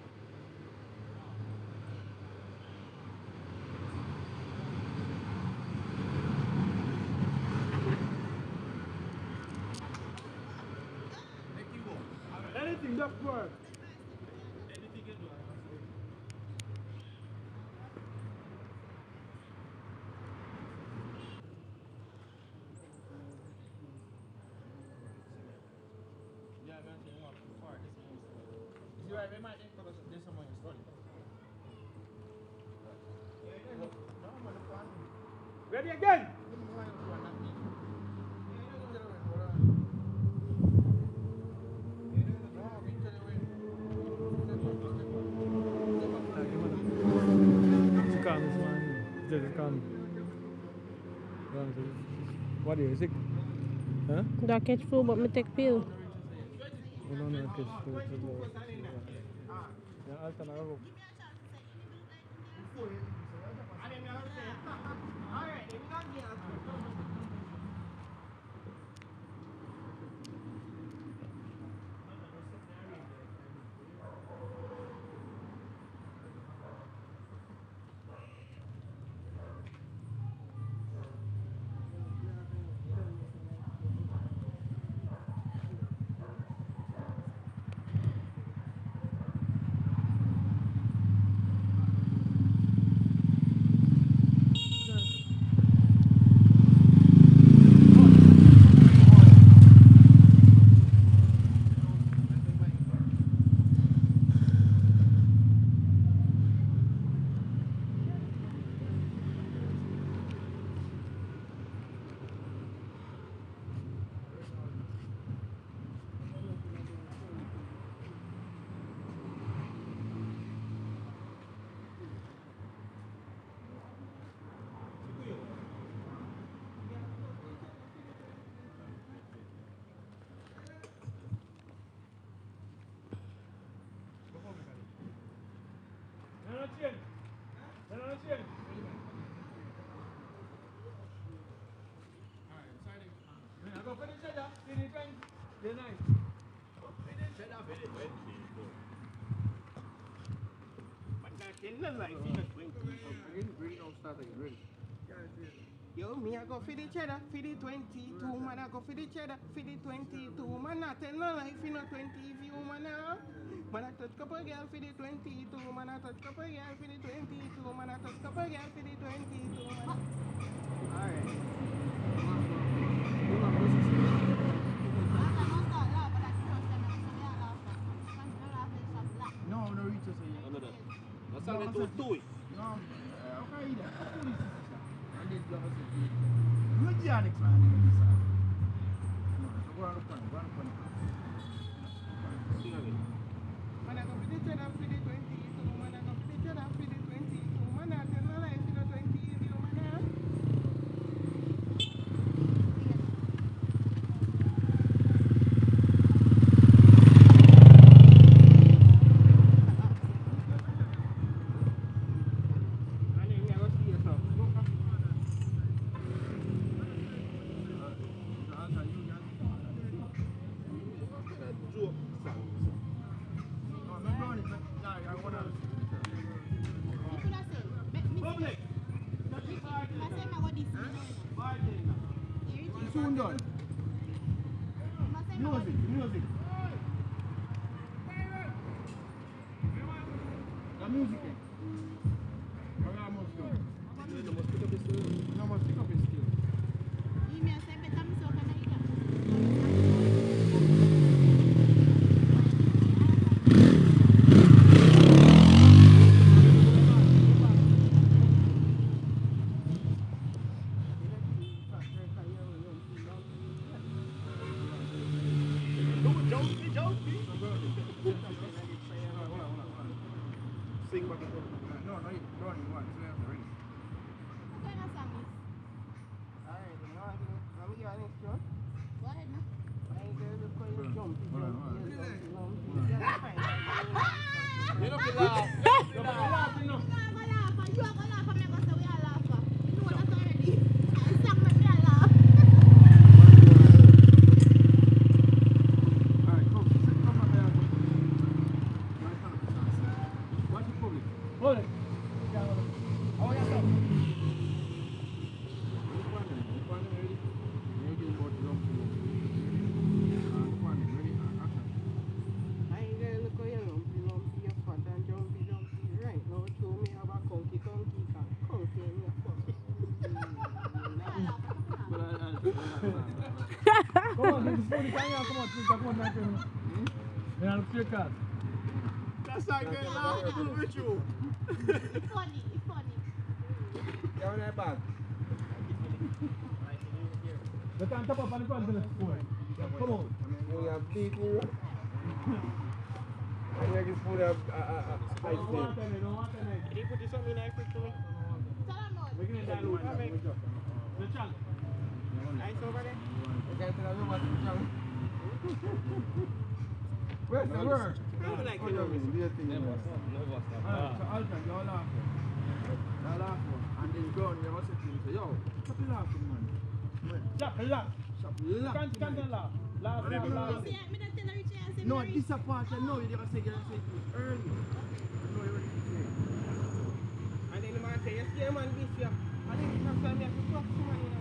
Speaker 3: make you go.
Speaker 2: Anything, that's work.
Speaker 3: Anything you do, I must say. Yeah, man, you want too far. This is right. They might think because there's someone in study.
Speaker 2: Ready again? What is it? Huh?
Speaker 6: That catch flu, but me take pill.
Speaker 2: I don't know if it's yeah, Alton, I hope.
Speaker 1: Yo, me I go for the cheddar, for the 22, man I go for the cheddar, for the 22, man I tell no lie, for no 20 if you man man I touch couple girl for the 22, man I touch couple girl for the 22, man I touch couple girl for the 22, man. Alright.
Speaker 7: No, no reach us here.
Speaker 3: Another. That's all they do it.
Speaker 7: No, okay, then. And this job is good. Good job, next man. No, so go on the front, go on the front.
Speaker 1: Man I go for the cheddar, for the 22, man I go for the cheddar, for the 22, man I tell no lie, for the 20 if you man
Speaker 2: done. Music. The music. We're almost done. You must pick up his skill.
Speaker 3: Sing back and forth.
Speaker 2: No, you don't want to ready.
Speaker 1: Alright, you know what? I'm here on next one.
Speaker 8: Go ahead now.
Speaker 1: I ain't gonna look for you jumpy.
Speaker 2: You don't feel laugh. You don't laugh, you know.
Speaker 8: I'm gonna laugh and you are gonna laugh and I'm gonna say we are laughing. You know that already. And song make me a laugh.
Speaker 2: Alright, come back there. Watch the public. Hold it. Oh, yeah, stop.
Speaker 1: I ain't gonna look for you lumpy, you fat and jumpy. Right now, show me how a conky can conky in your fuck.
Speaker 2: Come on, get the phone. Come on. Then I'll clear card.
Speaker 3: That's not good laugh with you.
Speaker 8: It's funny.
Speaker 1: You're on that bag.
Speaker 2: Let's top up on the front of the phone. Come on.
Speaker 1: You have beef in you. I think it's food of ice cream. Can you put this something in ice cream for me?
Speaker 2: We're going to dilute the chunk.
Speaker 1: Ice over there? You can't tell us what to do.
Speaker 2: Where's the word?
Speaker 1: I like it.
Speaker 2: Alright, so Alton, you're laughing. You're laughing. And then go on, you're saying, yo, stop laughing, man. Stop laugh. Can't laugh. Laugh. No, this a part, I know you're going to say it early. I know you're ready to say it.
Speaker 1: And then the man say, you see a man this year. And then the time you have to talk to man in the...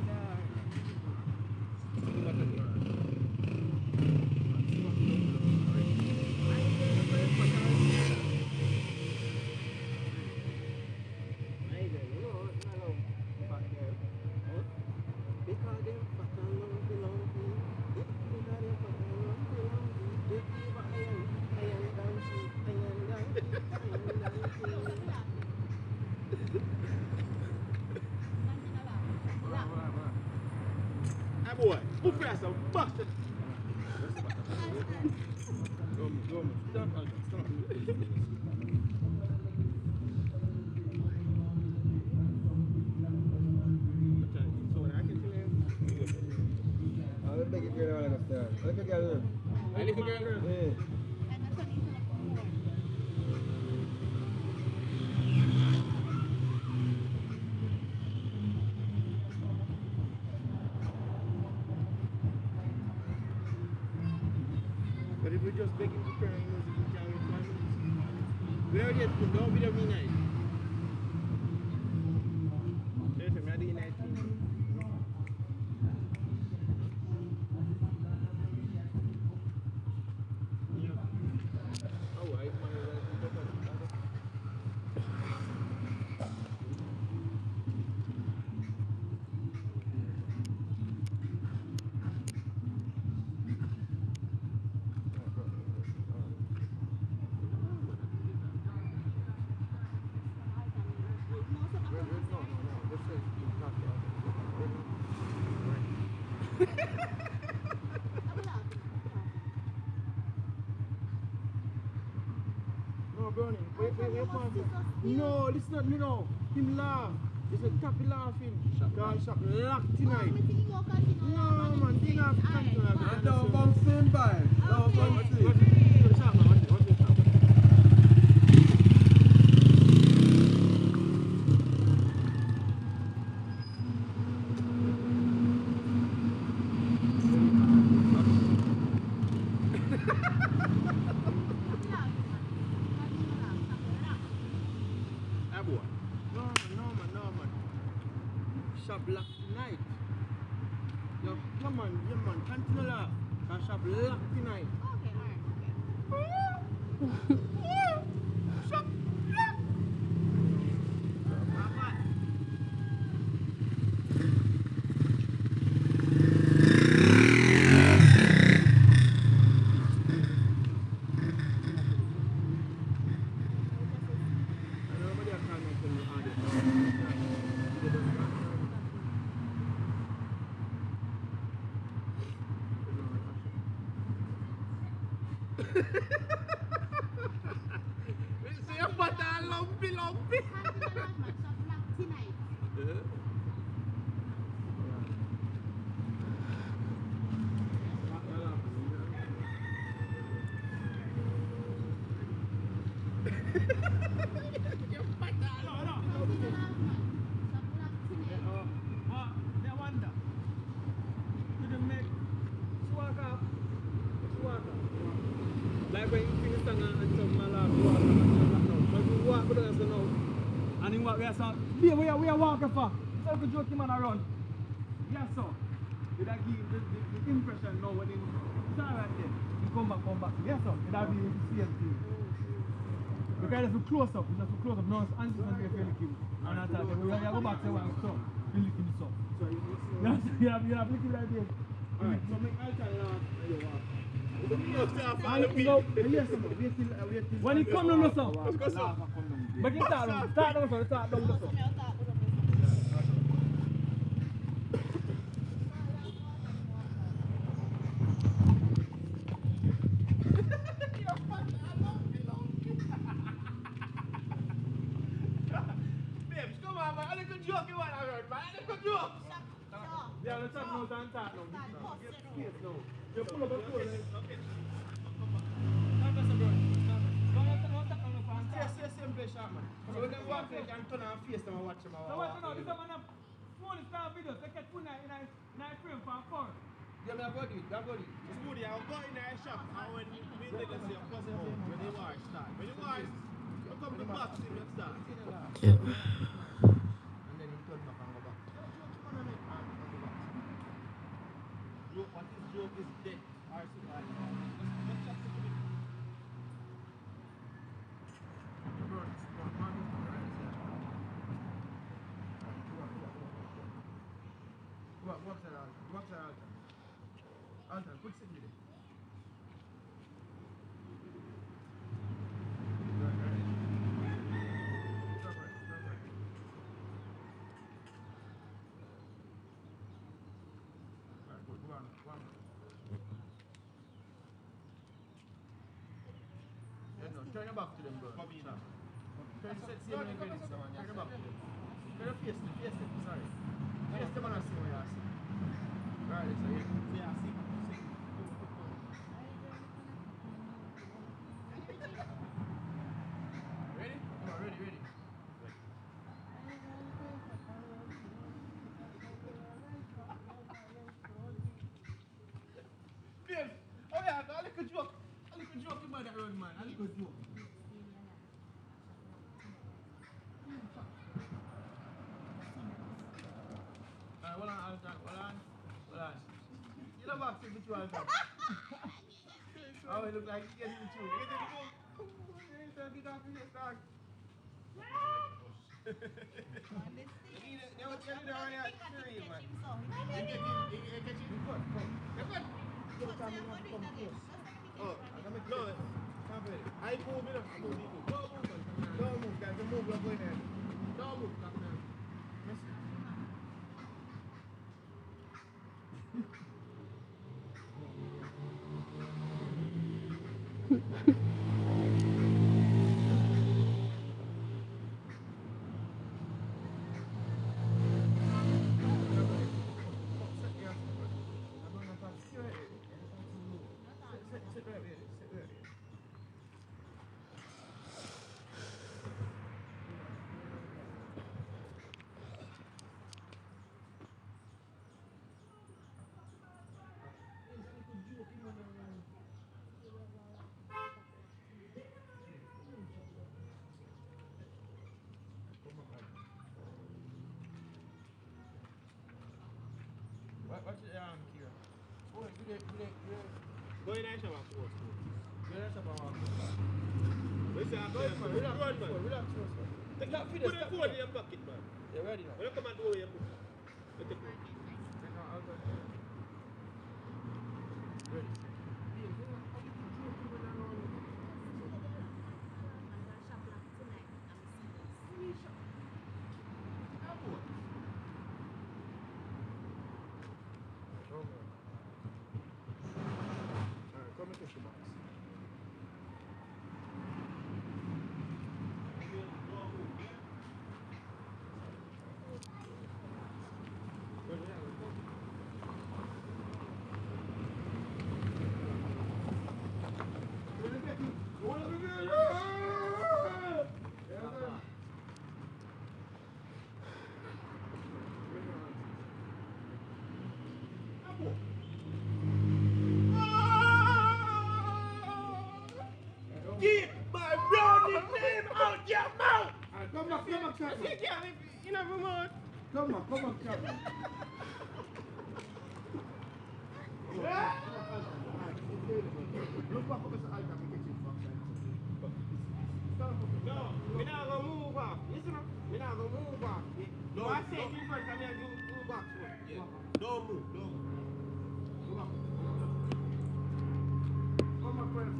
Speaker 3: That boy, who fast a bastard?
Speaker 1: I'll make it girl like a star. Look at girl.
Speaker 3: I little girl.
Speaker 1: Yeah.
Speaker 3: But if we're just begging to parent music, we can't wait 5 minutes. We already have to don't be the midnight. Listen, me I do night thing. Oh, I find
Speaker 2: No, Bernie, wait. No, listen to me now. Him laugh. It's a tappy laughing. God shop locked tonight. No, man, thing have to come tonight.
Speaker 1: And don't bounce in by. Don't bounce in.
Speaker 2: What's the shop, man? What's the shop?
Speaker 3: that boy.
Speaker 2: No, man. Shop locked tonight. Yo, come on, yeah man, continue laugh. Can shop locked tonight.
Speaker 8: Okay, alright, okay.
Speaker 2: Shop locked. Nobody can make them hard. See your butter lumpy.
Speaker 8: Continue laugh, man. Shop locked tonight. Continue laugh, man. Shop locked tonight.
Speaker 2: They wonder. You didn't make swag up. Like when you finish song and some laugh, you walk up and you walk out. But you walk with us now. And you walk, we are saying, "Hey, we are walking for. So you joke him and run." Yes, sir. Did I give the impression now when he start right there? He come back. Yes, sir. It will be the same thing. Because it's a close up. Now it's answers when they feel him. And I thought, we are go back to one, so you lick him so. Yes, you have lick him right there. Alright, so make ALTON laugh and you walk. Yes, sir. Wait till. When he come down, sir. Let's go, sir. But you start down, sir.
Speaker 3: Babes, come on, man. I little joke you want to run, man. I little joke.
Speaker 2: Yeah, let's talk now, don't talk now. Yes, no. You pull up a tool. Okay. Yes, same place, shot, man. So when they walk, they can turn and face them and watch them. So what you know, this man have phone start videos, they get phone in a frame for a phone. Yeah, I got it.
Speaker 3: Smoothie, I'll go in a shop and when we take us here, when the war start. When the war you come to the box, see me start.
Speaker 2: And then you turn back and go back.
Speaker 3: Joke, what is joke is dead. Or survive.
Speaker 2: What's that ALTON? ALTON, put sit with it. Turn your back to them, bro. Turn your back to them. Turn your face them, sorry. Face them and I see what you see. Right, so yeah, see. Ready? Come on, ready. Babes, oh yeah, a little joke about that road, man. A little joke. Alright, hold on. You know back to the ALTON. Oh, it looks like you get in the tune. Get off your start. You know what you're doing at 3, man. You catch it. You're good. Oh, no. I move it up. Don't move, guys. Don't move. You're going there. Don't move, Captain.
Speaker 3: Go in and shop and post.
Speaker 2: Relax, man.
Speaker 3: What's that?
Speaker 2: Go ahead, man. Relax,
Speaker 3: Run, man.
Speaker 2: relax.
Speaker 3: Take that
Speaker 2: Put
Speaker 3: put
Speaker 2: the
Speaker 3: the phone in your pocket, man.
Speaker 2: You ready now?
Speaker 3: When you come and do it, you put it. Let it go.
Speaker 2: Ready. Alright, come and take the box.
Speaker 3: Keep my brownie name out your mouth!
Speaker 7: Alright, come back, Chapman.
Speaker 3: You can't live in a remote.
Speaker 7: Come back, Chapman. Look back up at the altar and get it back.
Speaker 3: No, we not gonna move off. Listen up, we not gonna move off. No, I say it in front of me and you move back. Yeah. Don't move, don't move.
Speaker 7: Come back, friends.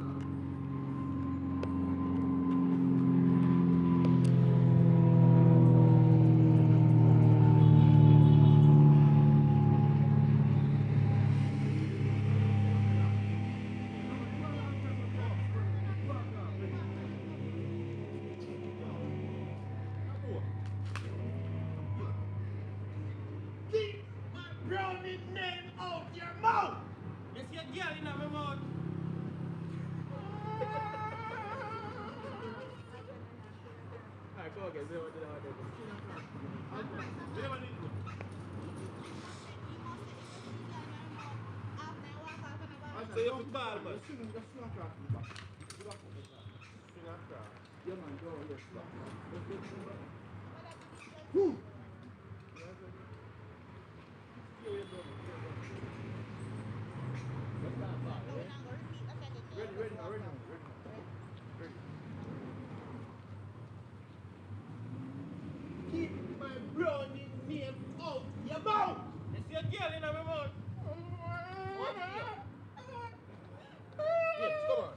Speaker 3: Keep my brownie name out your mouth! It's your girl in my mouth.
Speaker 2: Alright, go again. We never did that.
Speaker 3: We never need to. So you put ball, man.
Speaker 7: Swing across the back.
Speaker 3: Swing across.
Speaker 7: Yeah, man, go, yes.
Speaker 2: Ready.
Speaker 3: Keep my brownie name out your mouth! It's your girl in my mouth.
Speaker 2: Yes, come on.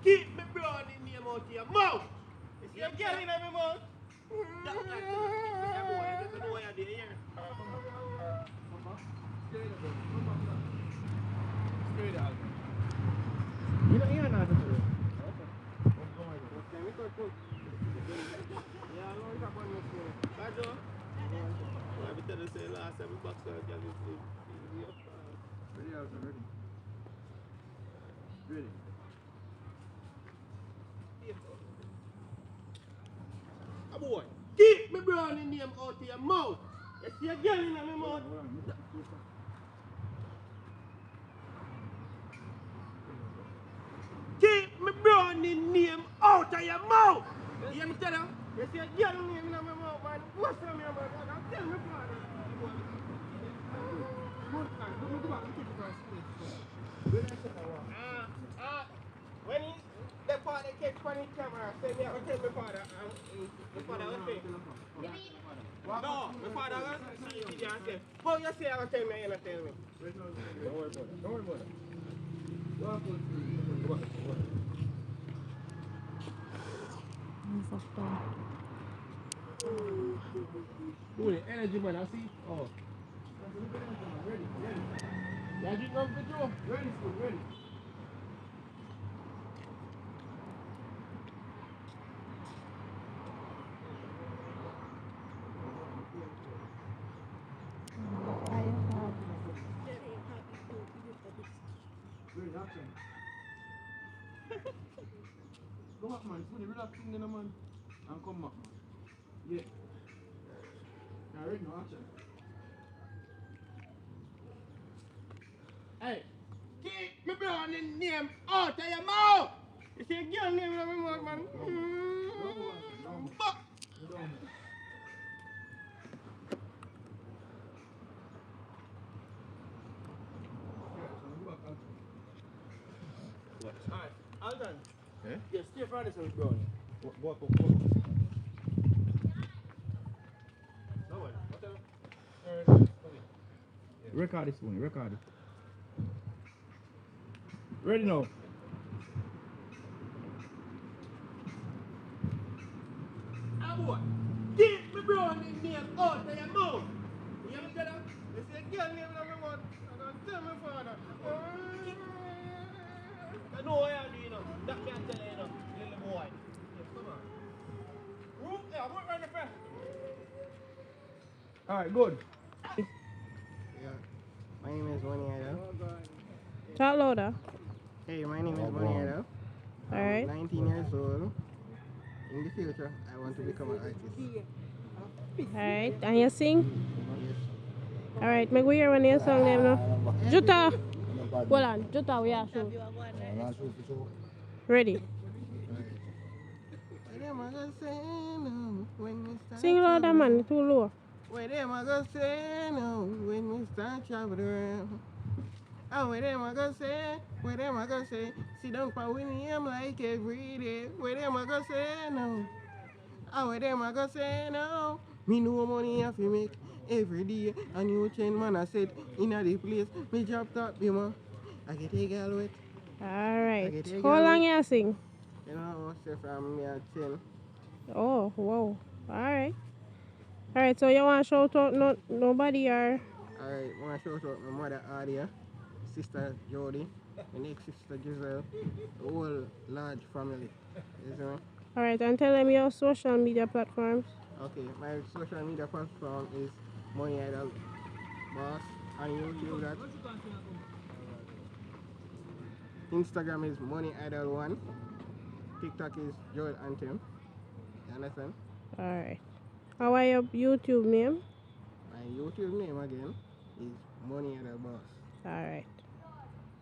Speaker 3: Keep my brownie name out your mouth! It's your girl in my mouth. That boy, you just know what you're doing here.
Speaker 2: Straight out. You know not to do it.
Speaker 3: Okay, we could put. Yeah, I know it's up on your phone. Kajo? I be telling you, say last time we boxed out, girl, you sleep.
Speaker 2: Ready out, ready. Ready.
Speaker 3: A boy, keep my brownie name out of your mouth. You see a girl in my mouth. Keep my brownie name out of your mouth. You hear me tell you? You see a girl name in my mouth, man. What's from your mouth? I'll tell me, father. When he, the father catch funny camera, say me, I'll tell my father, my father will say, no, my father will see video and say, how you say I'll tell me, you're not tell me.
Speaker 2: Don't worry about it. Don't worry about it. Ooh, the energy, man. I see. Oh. Ready. Yeah, you know the drill. Ready. Ready, action. Go back, man. It's really relaxing, then, man. And come back, man. Yeah. Now, ready, no action.
Speaker 3: Hey, keep me browning name out of your mouth. You see a girl name in my mouth, man. But alright, Alton.
Speaker 2: Eh?
Speaker 3: Yeah, stay for this one, brownie.
Speaker 2: What?
Speaker 3: No one. Whatever.
Speaker 2: Record this one, record it. Ready now?
Speaker 3: Ah, boy. Keep me browning name out of your mouth. You understand that? You see a girl name in my mouth. I'm going to tell my father. I know what you're doing, that me I tell you, little boy. Yeah, come on. Room, yeah, I'm right the first.
Speaker 2: Alright, good.
Speaker 1: Yeah. My name is Money Idol.
Speaker 6: Talk louder.
Speaker 1: Hey, my name is Money Idol.
Speaker 6: Alright.
Speaker 1: 19 years old. In the future, I want to become an artist.
Speaker 6: Alright. And you sing?
Speaker 1: Yes.
Speaker 6: Alright, make we hear one of your song name now. Jutta! Hold on, Jutta, we are show. Ready.
Speaker 1: Where them I go say no when we start
Speaker 6: Sing louder,
Speaker 1: traveling?
Speaker 6: man, too low.
Speaker 1: Where them I go say no when we start traveling around? Oh, where them I go say, sit down for winning him like every day. Where them I go say no? Oh, where them I go say no? Me no money have to make every day. A new chain man I said in a the place. Me job top be man. I get a girl with.
Speaker 6: Alright. How long you sing?
Speaker 1: You know, say from me at 10.
Speaker 6: Oh, wow. Alright. Alright, so you want to shout out nobody or?
Speaker 1: Alright, I want to shout out my mother Adia, sister Jody, my next sister Giselle, the whole large family. You see me?
Speaker 6: Alright, and tell them your social media platforms.
Speaker 1: Okay, my social media platform is Money Idol Boss on YouTube. That Instagram is Money Idol 1. TikTok is Joel Anthem. You understand?
Speaker 6: Alright. How are your YouTube name?
Speaker 1: My YouTube name again is Money Idol Boss.
Speaker 6: Alright.